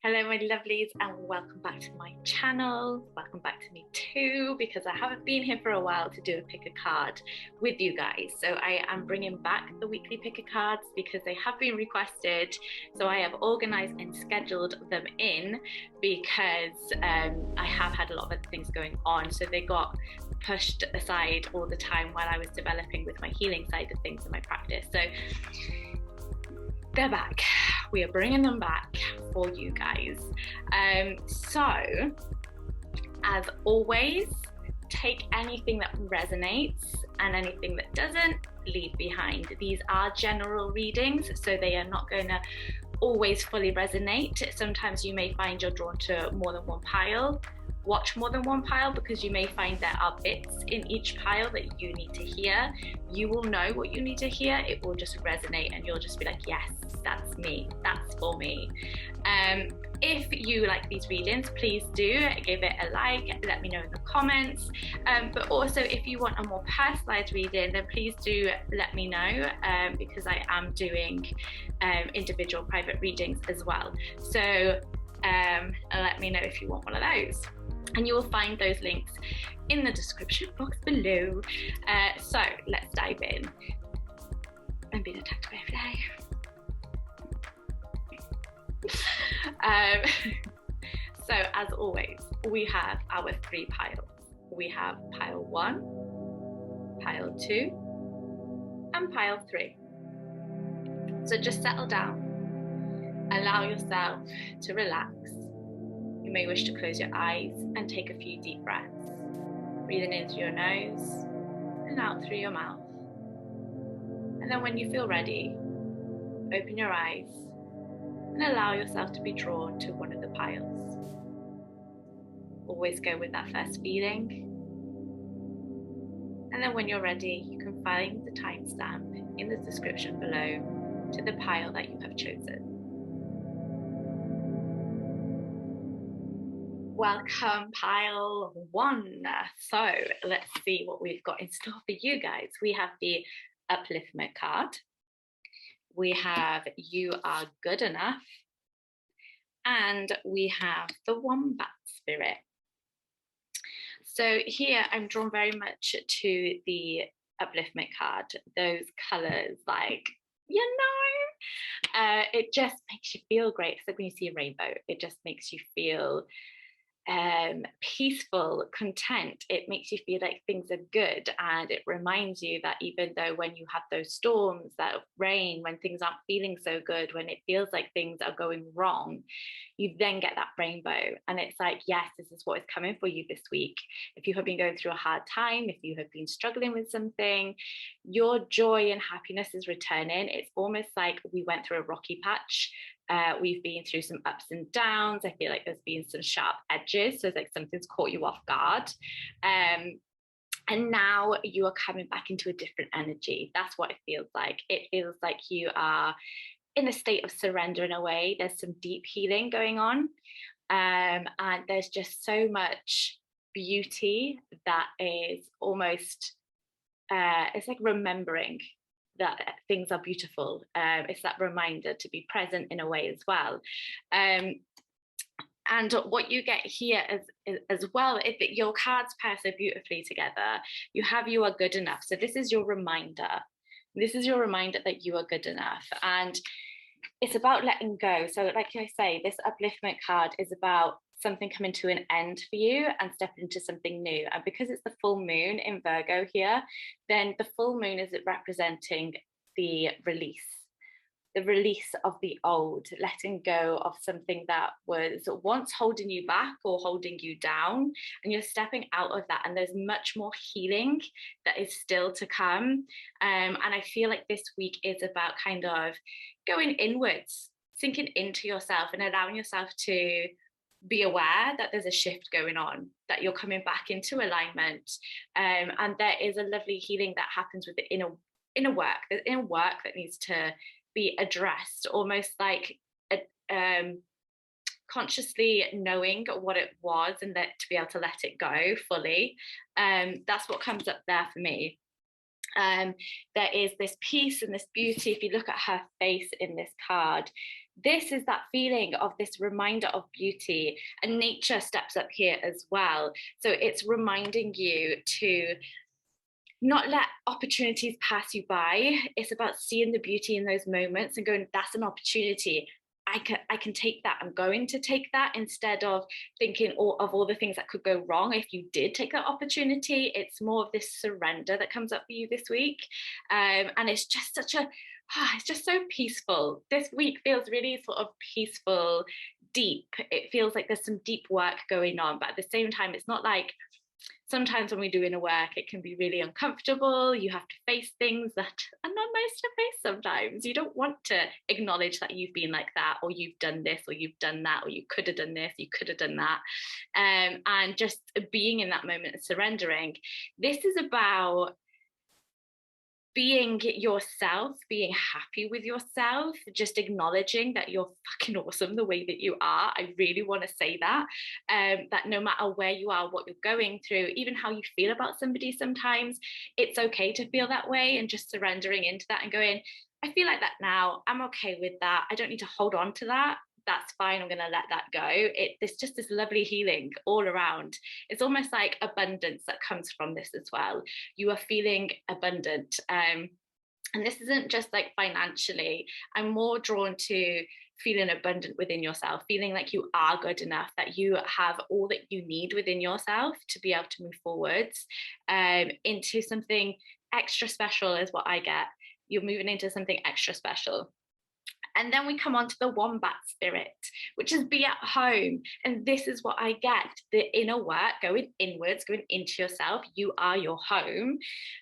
Hello my lovelies and welcome back to my channel. Welcome back to me too, because I haven't been here for a while to do a pick a card with you guys. So I am bringing back the weekly pick a cards because they have been requested. So I have organized and scheduled them in because I have had a lot of other things going on. So they got pushed aside all the time while I was developing with my healing side of things in my practice. So they're back. We are bringing them back for you guys. So, as always, take anything that resonates and anything that doesn't, leave behind. These are general readings, so they are not going to always fully resonate. Sometimes you may find you're drawn to more than one pile. Watch more than one pile because you may find there are bits in each pile that you need to hear. You will know what you need to hear. It will just resonate and you'll just be like, yes, that's me, that's for me. If you like these readings, please do give it a like, let me know in the comments. But also if you want a more personalized reading, then please do let me know because I am doing individual private readings as well. So let me know if you want one of those. And you will find those links in the description box below. So let's dive in. I'm being attacked by a fly. So as always, we have our three piles. We have pile 1, pile 2, and pile 3. So just settle down. Allow yourself to relax. You may wish to close your eyes and take a few deep breaths, breathing in through your nose and out through your mouth. And then when you feel ready, open your eyes and allow yourself to be drawn to one of the piles. Always go with that first feeling. And then when you're ready, you can find the timestamp in the description below to the pile that you have chosen. Welcome pile 1. So let's see what we've got in store for you guys. We have the upliftment card. We have you are good enough. And we have the wombat spirit. So here I'm drawn very much to the upliftment card. Those colors, like, it just makes you feel great. It's like when you see a rainbow, it just makes you feel peaceful, content. It makes you feel like things are good, and it reminds you that even though when you have those storms, that rain, when things aren't feeling so good, when it feels like things are going wrong, you then get that rainbow, and it's like, yes, this is what is coming for you this week. If you have been going through a hard time, if you have been struggling with something, your joy and happiness is returning. It's almost like we went through a rocky patch. We've been through some ups and downs. I feel like there's been some sharp edges, so it's like something's caught you off guard, and now you are coming back into a different energy. That's what it feels like. It feels like you are in a state of surrender in a way. There's some deep healing going on, and there's just so much beauty that is almost it's like remembering that things are beautiful. It's that reminder to be present in a way as well. And what you get here as well is that your cards pair so beautifully together. You have you are good enough. So this is your reminder. This is your reminder that you are good enough. And it's about letting go. So like I say, this upliftment card is about something coming to an end for you and stepping into something new. And because it's the full moon in Virgo here, then the full moon is representing the release of the old, letting go of something that was once holding you back or holding you down, and you're stepping out of that, and there's much more healing that is still to come. And I feel like this week is about kind of going inwards, sinking into yourself and allowing yourself to be aware that there's a shift going on, that you're coming back into alignment, and there is a lovely healing that happens with the inner work. There's inner work that needs to be addressed, almost like consciously knowing what it was and that to be able to let it go fully. That's what comes up there for me. There is this peace and this beauty. If you look at her face in this card, this is that feeling of this reminder of beauty, and nature steps up here as well. So it's reminding you to not let opportunities pass you by. It's about seeing the beauty in those moments and going, that's an opportunity. I can take that. I'm going to take that, instead of thinking of all the things that could go wrong if you did take that opportunity. It's more of this surrender that comes up for you this week. And it's just it's just so peaceful. This week feels really sort of peaceful, deep. It feels like there's some deep work going on, but at the same time, it's not like, sometimes when we do inner work, it can be really uncomfortable. You have to face things that are not nice to face sometimes. You don't want to acknowledge that you've been like that, or you've done this, or you've done that, or you could have done this, you could have done that. And just being in that moment and surrendering. This is about being yourself, being happy with yourself, just acknowledging that you're fucking awesome the way that you are. I really want to say that, that no matter where you are, what you're going through, even how you feel about somebody sometimes, it's okay to feel that way, and just surrendering into that and going, I feel like that now. I'm okay with that. I don't need to hold on to that. That's fine. I'm going to let that go. There's just this lovely healing all around. It's almost like abundance that comes from this as well. You are feeling abundant. And this isn't just like financially. I'm more drawn to feeling abundant within yourself, feeling like you are good enough, that you have all that you need within yourself to be able to move forwards into something extra special is what I get. You're moving into something extra special. And then we come on to the wombat spirit, which is be at home. And this is what I get, the inner work, going inwards, going into yourself. You are your home.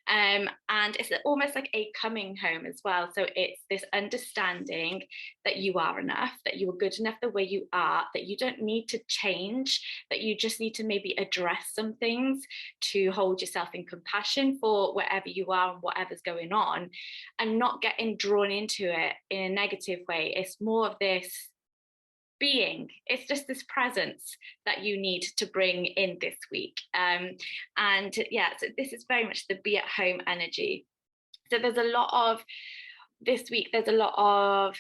And it's almost like a coming home as well. So it's this understanding that you are enough, that you are good enough the way you are, that you don't need to change, that you just need to maybe address some things to hold yourself in compassion for wherever you are and whatever's going on, and not getting drawn into it in a negative way. It's more of this being, it's just this presence that you need to bring in this week. And yeah, so this is very much the be at home energy. So there's a lot of, this week, there's a lot of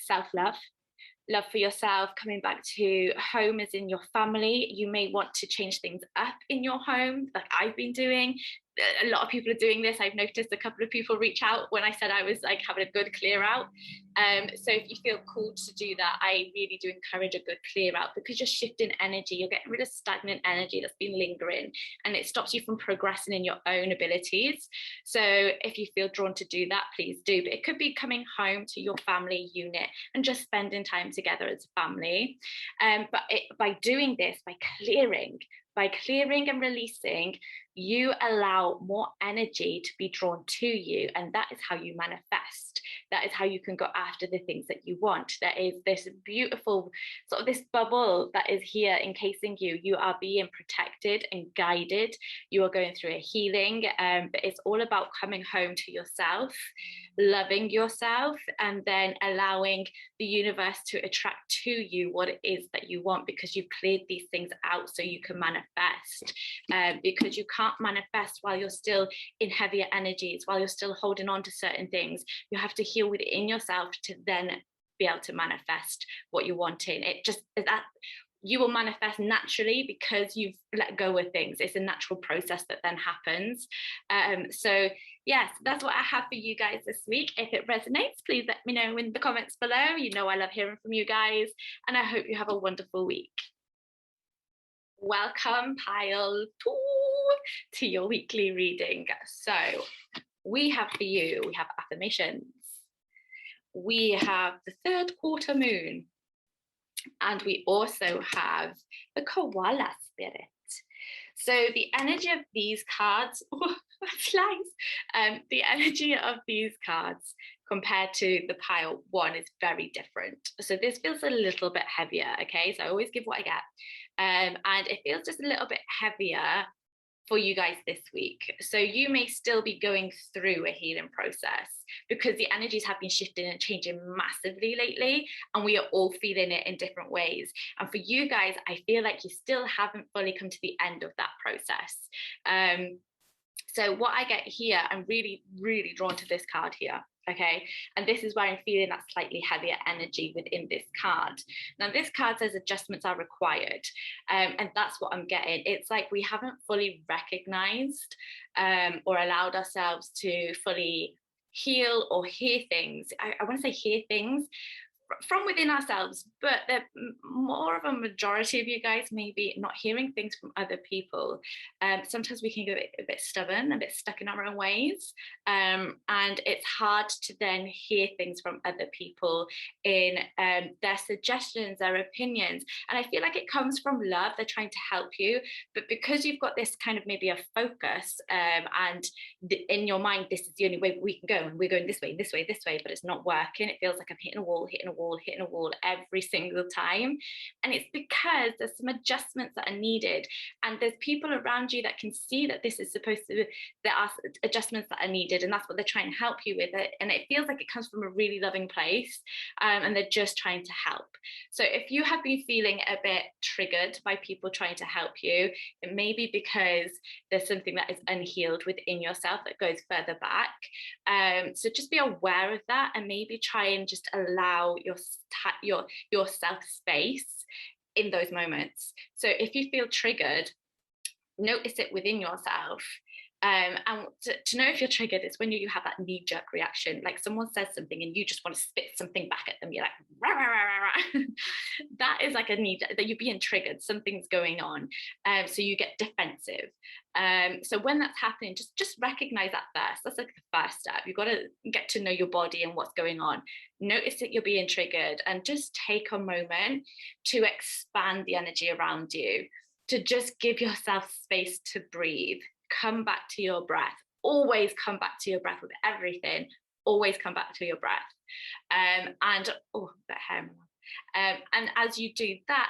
self-love, love for yourself, coming back to home as in your family. You may want to change things up in your home, like I've been doing. A lot of people are doing this. I've noticed a couple of people reach out when I said I was like having a good clear out. So if you feel called to do that, I really do encourage a good clear out, because you're shifting energy. You're getting rid of stagnant energy that's been lingering, and it stops you from progressing in your own abilities. So if you feel drawn to do that, please do. But it could be coming home to your family unit and just spending time together as a family. But by doing this, by clearing and releasing, you allow more energy to be drawn to you, and that is how you manifest. That is how you can go after the things that you want. There is this beautiful sort of this bubble that is here encasing you. You are being protected and guided. You are going through a healing, but it's all about coming home to yourself, loving yourself, and then allowing the universe to attract to you what it is that you want, because you've cleared these things out so you can manifest. Because you can't manifest while you're still in heavier energies, while you're still holding on to certain things. You have to heal within yourself to then be able to manifest what you're wanting. It just is that you will manifest naturally because you've let go of things. It's a natural process that then happens. So yes, that's what I have for you guys this week. If it resonates, please let me know in the comments below. You know I love hearing from you guys, and I hope you have a wonderful week. Welcome, pile 2, to your weekly reading. So we have for you, we have affirmations. We have the third quarter moon. And we also have the koala spirit. So the energy of these cards, the energy of these cards compared to the pile 1 is very different. So this feels a little bit heavier, okay? So I always give what I get. And it feels just a little bit heavier for you guys this week. So you may still be going through a healing process, because the energies have been shifting and changing massively lately, and we are all feeling it in different ways. And for you guys, I feel like you still haven't fully come to the end of that process. So what I get here, I'm really, really drawn to this card here. Okay. And this is where I'm feeling that slightly heavier energy within this card. Now, this card says adjustments are required. And that's what I'm getting. It's like we haven't fully recognized or allowed ourselves to fully heal or hear things. I want to say hear things from within ourselves, but more of a majority of you guys maybe not hearing things from other people. Sometimes we can get a bit stubborn, a bit stuck in our own ways, and it's hard to then hear things from other people in their suggestions, their opinions. And I feel like it comes from love. They're trying to help you, but because you've got this kind of maybe a focus, and in your mind, this is the only way we can go, and we're going this way, this way, this way, but it's not working. It feels like I'm hitting a wall every single time. And it's because there's some adjustments that are needed. And there's people around you that can see that this is supposed to, there are adjustments that are needed. And that's what they're trying to help you with it. And it feels like it comes from a really loving place. And they're just trying to help. So if you have been feeling a bit triggered by people trying to help you, it may be because there's something that is unhealed within yourself that goes further back. So just be aware of that, and maybe try and just allow yourself space in those moments. So if you feel triggered, notice it within yourself. And to know if you're triggered is when you have that knee-jerk reaction, like someone says something and you just want to spit something back at them. You're like, rah, rah, rah, rah. That is like a need that you're being triggered. Something's going on, so you get defensive. So when that's happening, just recognize that first. That's like the first step. You've got to get to know your body and what's going on. Notice that you're being triggered, and just take a moment to expand the energy around you, to just give yourself space to breathe. Come back to your breath. Always come back to your breath with everything. Always come back to your breath. And as you do that,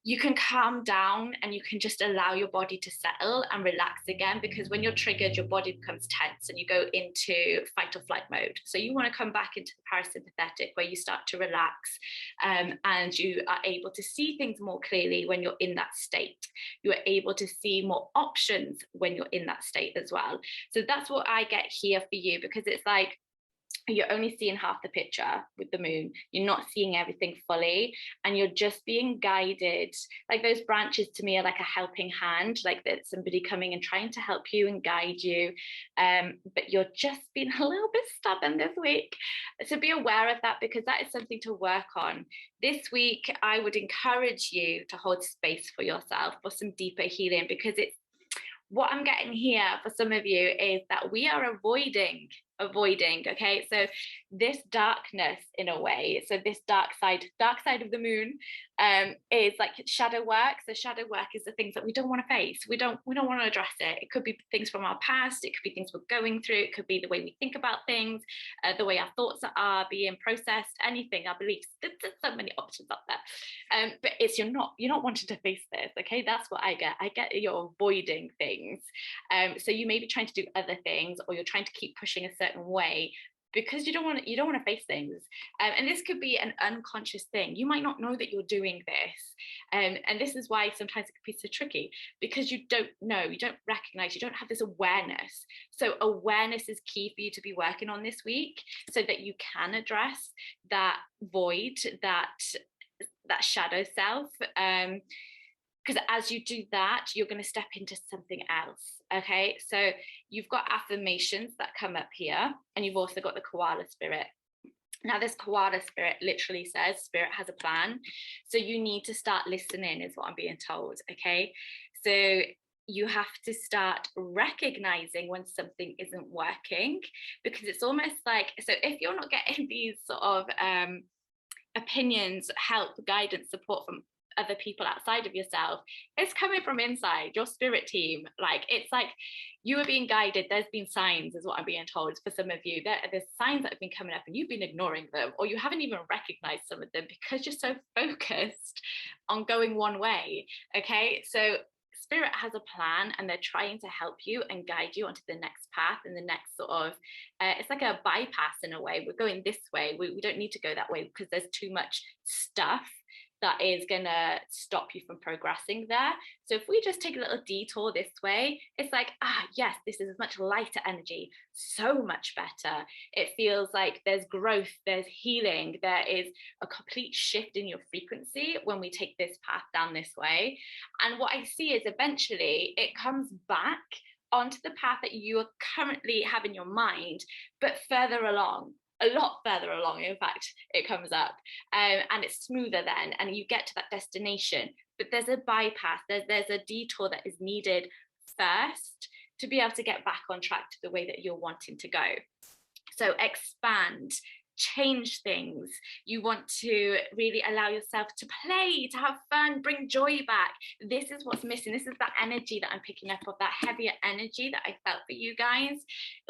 you can calm down and you can just allow your body to settle and relax again, because when you're triggered, your body becomes tense and you go into fight or flight mode. So you want to come back into the parasympathetic, where you start to relax, and you are able to see things more clearly when you're in that state. You are able to see more options when you're in that state as well. So that's what I get here for you, because it's like, you're only seeing half the picture with the moon. You're not seeing everything fully, and you're just being guided. Like those branches to me are like a helping hand, like that somebody coming and trying to help you and guide you. But you're just being a little bit stubborn this week. So be aware of that, because that is something to work on. This week, I would encourage you to hold space for yourself for some deeper healing, because it's what I'm getting here for some of you is that we are avoiding. Okay, so this darkness, in a way, so this dark side of the moon, is like shadow work. So shadow work is the things that we don't want to face. We don't want to address it. It could be things from our past, it could be things we're going through, it could be the way we think about things, the way our thoughts are being processed, anything, our beliefs. There's so many options up there, but it's you're not wanting to face this. Okay, that's what I get you're avoiding things. So you may be trying to do other things, or you're trying to keep pushing a certain way because you don't want to face things. And this could be an unconscious thing. You might not know that you're doing this. And this is why sometimes it can be so tricky, because you don't know, you don't recognize, you don't have this awareness. So awareness is key for you to be working on this week, so that you can address that void, that shadow self. Because as you do that, you're going to step into something else. Okay, so you've got affirmations that come up here, and you've also got the koala spirit. Now, this koala spirit literally says spirit has a plan. So you need to start listening, is what I'm being told. Okay, so you have to start recognizing when something isn't working, because it's almost like, so if you're not getting these sort of opinions, help, guidance, support from other people outside of yourself, it's coming from inside your spirit team. Like, it's like you are being guided. There's been signs, is what I'm being told for some of you. There's signs that have been coming up and you've been ignoring them, or you haven't even recognized some of them because you're so focused on going one way. Okay, so spirit has a plan, and they're trying to help you and guide you onto the next path and the next sort of it's like a bypass in a way. We're going this way, we don't need to go that way because there's too much stuff that is going to stop you from progressing there. So if we just take a little detour this way, it's like, yes, this is much lighter energy, so much better. It feels like there's growth, there's healing, there is a complete shift in your frequency when we take this path down this way. And what I see is eventually it comes back onto the path that you are currently have in your mind, but further along, a lot further along. In fact, it comes up, and it's smoother then, and you get to that destination. But there's a bypass, there's a detour that is needed first to be able to get back on track to the way that you're wanting to go. So expand, change things. You want to really allow yourself to play, to have fun, bring joy back. This is what's missing. This is that energy that I'm picking up, of that heavier energy that I felt for you guys.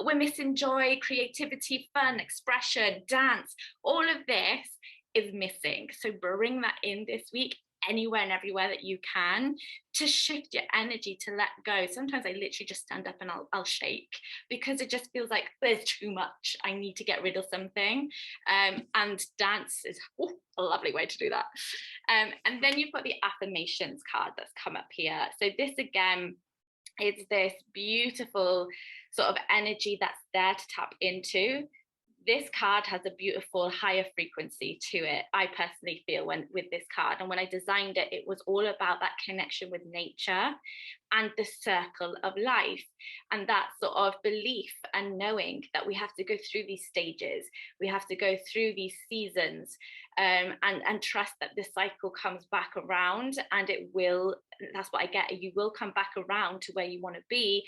We're missing joy, creativity, fun, expression, dance. All of this is missing. So bring that in this week, anywhere and everywhere that you can, to shift your energy, to let go. Sometimes I literally just stand up and I'll shake, because it just feels like there's too much. I need to get rid of something. And dance is a lovely way to do that. And then you've got the affirmations card that's come up here. So this again is this beautiful sort of energy that's there to tap into. This card has a beautiful higher frequency to it, I personally feel, with this card. And when I designed it, it was all about that connection with nature and the circle of life, and that sort of belief and knowing that we have to go through these stages, we have to go through these seasons, and trust that the cycle comes back around, and it will, that's what I get, you will come back around to where you want to be.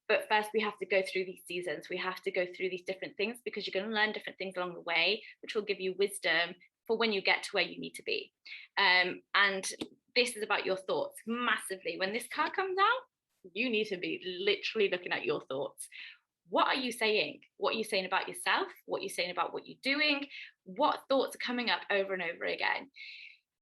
But first, we have to go through these seasons. We have to go through these different things, because you're going to learn different things along the way, which will give you wisdom for when you get to where you need to be. And this is about your thoughts massively. When this card comes out, you need to be literally looking at your thoughts. What are you saying? What are you saying about yourself? What are you saying about what you're doing? What thoughts are coming up over and over again?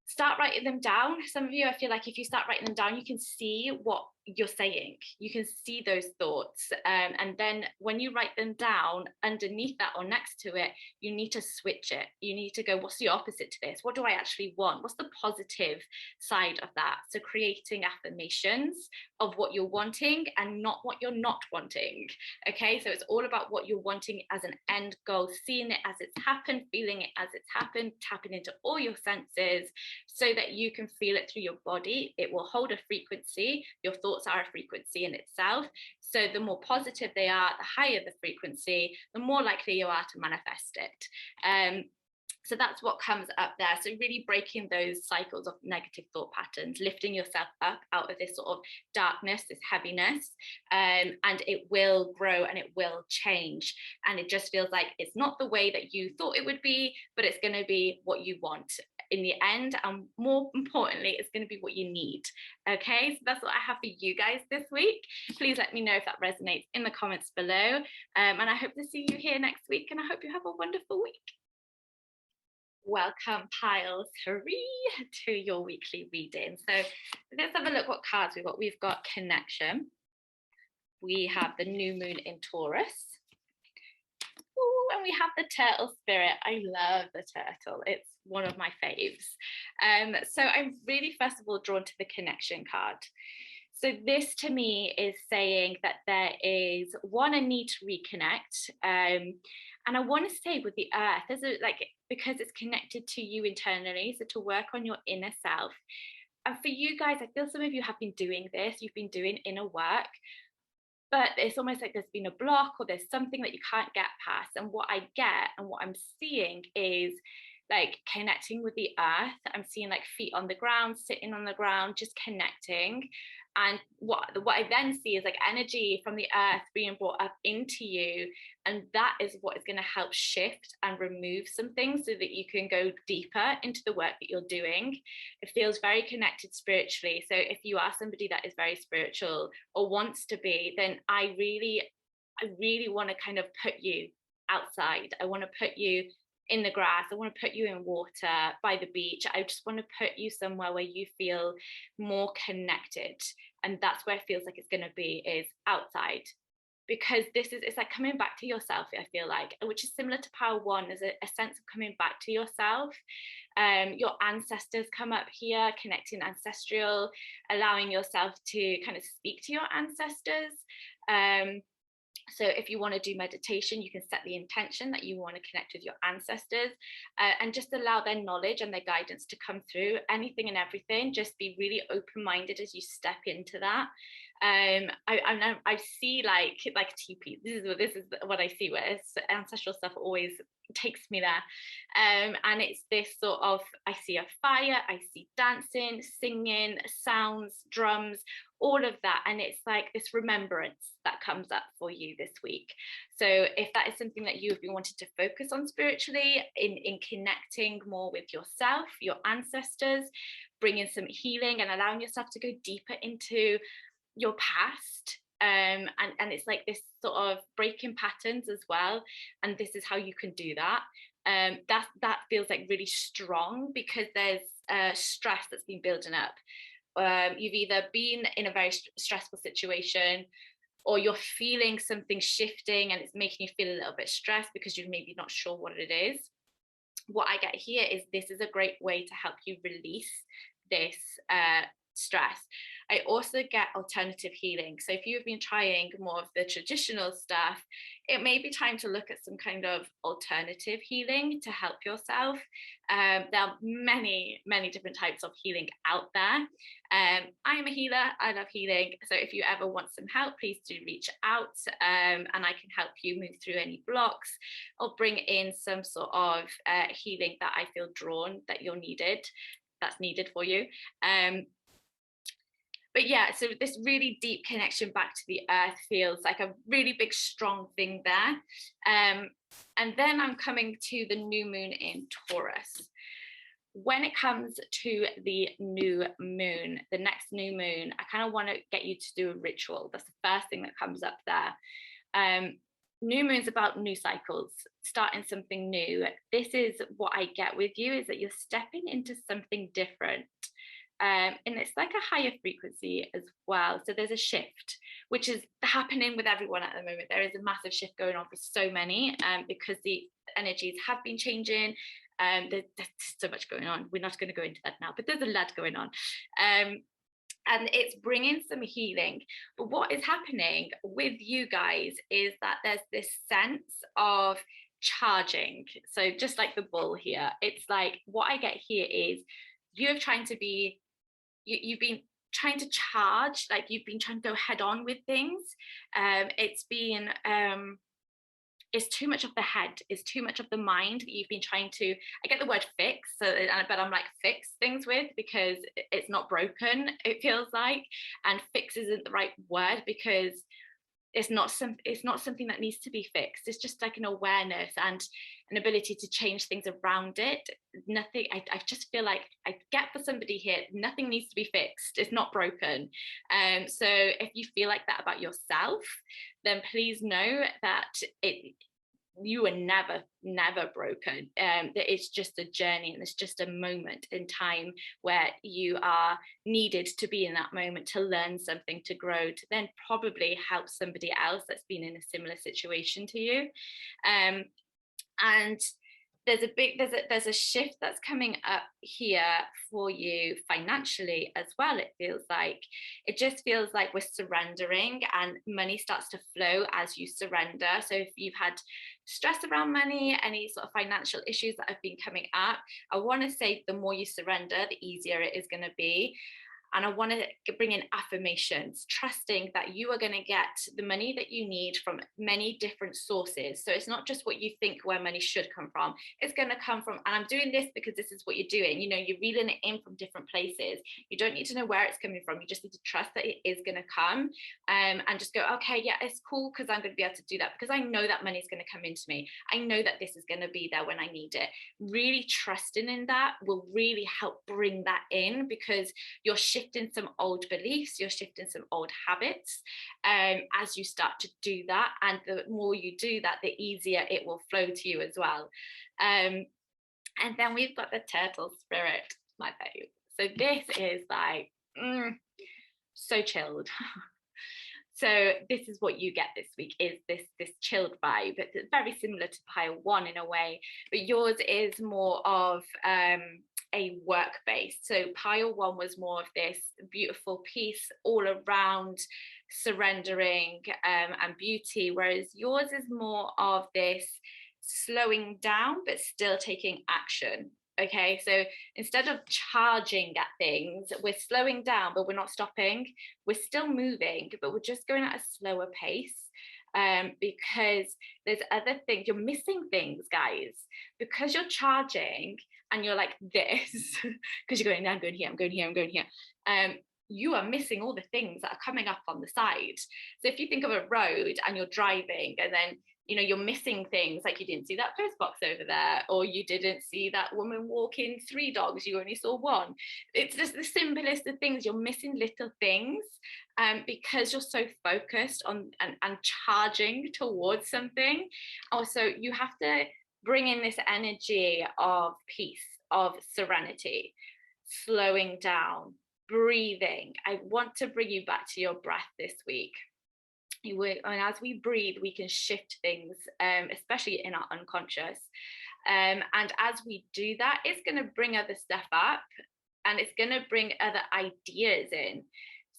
Start writing them down. Some of you, I feel like if you start writing them down, you can see what you're saying. You can see those thoughts. And then when you write them down, underneath that or next to it, you need to switch it. You need to go, what's the opposite to this? What do I actually want? What's the positive side of that? So creating affirmations of what you're wanting and not what you're not wanting. Okay, so it's all about what you're wanting as an end goal, seeing it as it's happened, feeling it as it's happened, tapping into all your senses so that you can feel it through your body. It will hold a frequency. Your thoughts are a frequency in itself. So the more positive they are, the higher the frequency, the more likely you are to manifest it. So that's what comes up there. So really breaking those cycles of negative thought patterns, lifting yourself up out of this sort of darkness, this heaviness, and it will grow and it will change. And it just feels like it's not the way that you thought it would be, but it's going to be what you want in the end. And more importantly, it's going to be what you need. Okay, so that's what I have for you guys this week. Please let me know if that resonates in the comments below. And I hope to see you here next week. And I hope you have a wonderful week. Welcome, pile 3, to your weekly reading. So let's have a look what cards we've got. We've got connection. We have the new moon in Taurus. Ooh, and we have the turtle spirit. I love the turtle. It's one of my faves. So I'm really, first of all, drawn to the connection card. So this to me is saying that there is a need to reconnect. And I want to say with the earth, because it's connected to you internally, so to work on your inner self. And for you guys, I feel some of you have been doing this, you've been doing inner work, but it's almost like there's been a block or there's something that you can't get past. And what I get and what I'm seeing is like connecting with the earth. I'm seeing like feet on the ground, sitting on the ground, just connecting. And what I then see is like energy from the earth being brought up into you. And that is what is going to help shift and remove some things so that you can go deeper into the work that you're doing. It feels very connected spiritually. So if you are somebody that is very spiritual or wants to be, then I really want to kind of put you outside. I want to put you in the grass. I want to put you in water, by the beach. I just want to put you somewhere where you feel more connected. And that's where it feels like it's going to be, is outside. because it's like coming back to yourself, I feel like, which is similar to power one, is a sense of coming back to yourself. Your ancestors come up here, connecting ancestral, allowing yourself to kind of speak to your ancestors. So if you want to do meditation, you can set the intention that you want to connect with your ancestors, and just allow their knowledge and their guidance to come through anything and everything. Just be really open-minded as you step into that. I see like TP. This is what I see, where it's ancestral stuff always takes me there. And it's this sort of, I see a fire, I see dancing, singing, sounds, drums, all of that. And it's like this remembrance that comes up for you this week. So if that is something that you've been wanting to focus on spiritually, in connecting more with yourself, your ancestors, bringing some healing and allowing yourself to go deeper into your past, and it's like this sort of breaking patterns as well, and this is how you can do that. That feels like really strong, because there's stress that's been building up. You've either been in a very stressful situation, or you're feeling something shifting and it's making you feel a little bit stressed because you're maybe not sure what it is. What I get here is this is a great way to help you release this stress. I also get alternative healing. So if you've been trying more of the traditional stuff, it may be time to look at some kind of alternative healing to help yourself. There are many different types of healing out there. I am a healer. I love healing. So if you ever want some help, please do reach out, and I can help you move through any blocks or bring in some sort of healing that I feel drawn that's needed for you. But yeah, so this really deep connection back to the earth feels like a really big, strong thing there. And then I'm coming to the new moon in Taurus. When it comes to the new moon, the next new moon, I kind of want to get you to do a ritual. That's the first thing that comes up there. New moon's about new cycles, starting something new. This is what I get with you, is that you're stepping into something different. And it's like a higher frequency as well. So there's a shift, which is happening with everyone at the moment. There is a massive shift going on for so many, because the energies have been changing. There's so much going on. We're not going to go into that now, but there's a lot going on. And it's bringing some healing. But what is happening with you guys is that there's this sense of charging. So just like the bull here, it's like what I get here is you've been trying to charge, like you've been trying to go head on with things. It's too much of the head, it's too much of the mind that you've been trying to, I get the word fix, but I'm like fix things with, because it's not broken, it feels like, and fix isn't the right word, because it's not something that needs to be fixed. It's just like an awareness and an ability to change things around it. Nothing, I just feel like I get for somebody here, nothing needs to be fixed. It's not broken. So if you feel like that about yourself, then please know that you are never broken. It's just a journey, and it's just a moment in time where you are needed to be in that moment to learn something, to grow, to then probably help somebody else that's been in a similar situation to you. And there's a shift that's coming up here for you financially as well. It just feels like we're surrendering, and money starts to flow as you surrender. So if you've had stress around money, any sort of financial issues that have been coming up, I want to say the more you surrender, the easier it is going to be. And I want to bring in affirmations, trusting that you are going to get the money that you need from many different sources. So it's not just what you think where money should come from. It's going to come from, and I'm doing this because this is what you're doing. You know, you're reeling it in from different places. You don't need to know where it's coming from. You just need to trust that it is going to come, and just go, okay, yeah, it's cool, because I'm going to be able to do that, because I know that money is going to come into me. I know that this is going to be there when I need it. Really trusting in that will really help bring that in, because you're shifting some old beliefs, you're shifting some old habits, as you start to do that. And the more you do that, the easier it will flow to you as well. And then we've got the turtle spirit, my babe. So this is like so chilled. So this is what you get this week, is this chilled vibe. It's very similar to pile one in a way, but yours is more of a work base. So pile one was more of this beautiful peace all around, surrendering and beauty, whereas yours is more of this slowing down but still taking action. Okay, so instead of charging at things, we're slowing down, but we're not stopping. We're still moving, but we're just going at a slower pace. Because there's other things, you're missing things, guys, because you're charging and you're like this, because you're going, I'm going here, I'm going here, I'm going here. You are missing all the things that are coming up on the side. So if you think of a road and you're driving, and then you're missing things, like you didn't see that post box over there, or you didn't see that woman walking 3 dogs, you only saw one. It's just the simplest of things. You're missing little things because you're so focused on and charging towards something. Also, you have to bring in this energy of peace, of serenity, slowing down, breathing. I want to bring you back to your breath this week. And as we breathe, we can shift things, especially in our unconscious. And as we do that, it's going to bring other stuff up, and it's going to bring other ideas in.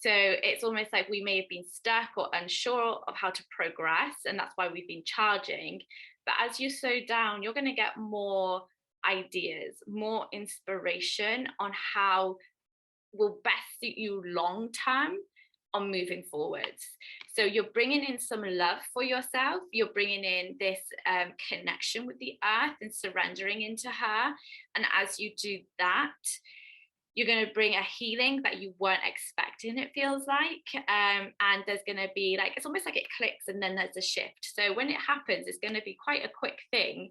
So it's almost like we may have been stuck or unsure of how to progress, and that's why we've been charging. But as you slow down, you're going to get more ideas, more inspiration on how will best suit you long term on moving forwards. So you're bringing in some love for yourself. You're bringing in this connection with the earth and surrendering into her. And as you do that, you're going to bring a healing that you weren't expecting, it feels like. And there's going to be like, it's almost like it clicks and then there's a shift. So when it happens, it's going to be quite a quick thing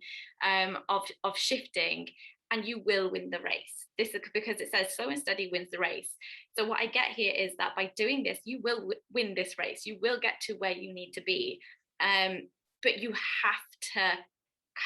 of shifting, and you will win the race. This is because it says slow and steady wins the race. So what I get here is that by doing this, you will win this race. You will get to where you need to be. But you have to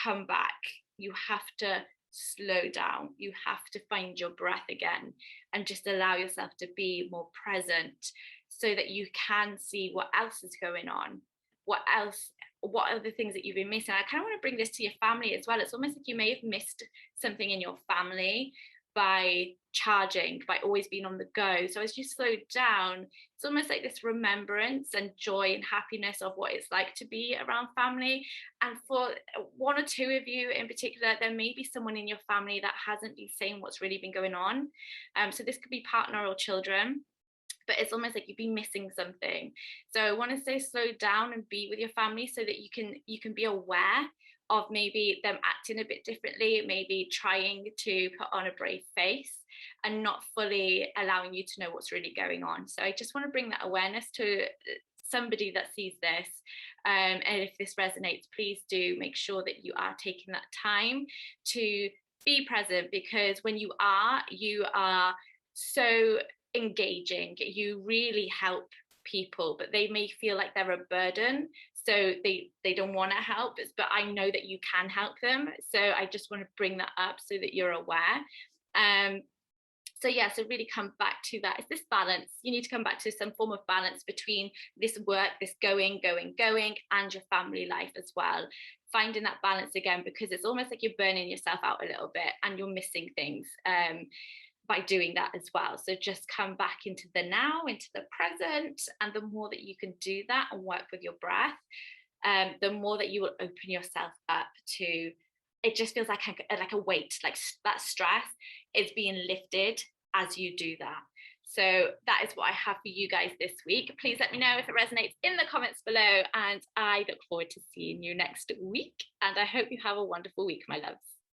come back. You have to slow down. You have to find your breath again and just allow yourself to be more present so that you can see what else is going on. What are the things that you've been missing? I kind of want to bring this to your family as well. It's almost like you may have missed something in your family by charging, by always being on the go. So as you slow down, it's almost like this remembrance and joy and happiness of what it's like to be around family. And for one or two of you in particular, there may be someone in your family that hasn't been saying what's really been going on. So this could be partner or children, but it's almost like you've been missing something. So I want to say slow down and be with your family so that you can be aware of maybe them acting a bit differently, maybe trying to put on a brave face and not fully allowing you to know what's really going on. So I just want to bring that awareness to somebody that sees this. And if this resonates, please do make sure that you are taking that time to be present, because when you are so engaging, you really help people, but they may feel like they're a burden, so they don't want to help, but I know that you can help them. So I just want to bring that up so that you're aware. So really come back to that. It's this balance. You need to come back to some form of balance between this work, this going, and your family life as well. Finding that balance again, because it's almost like you're burning yourself out a little bit and you're missing things by doing that as well. So just come back into the now, into the present, and the more that you can do that and work with your breath, the more that you will open yourself up to. It just feels like a weight, like that stress is being lifted as you do that. So that is what I have for you guys this week. Please let me know if it resonates in the comments below, and I look forward to seeing you next week. And I hope you have a wonderful week, my loves.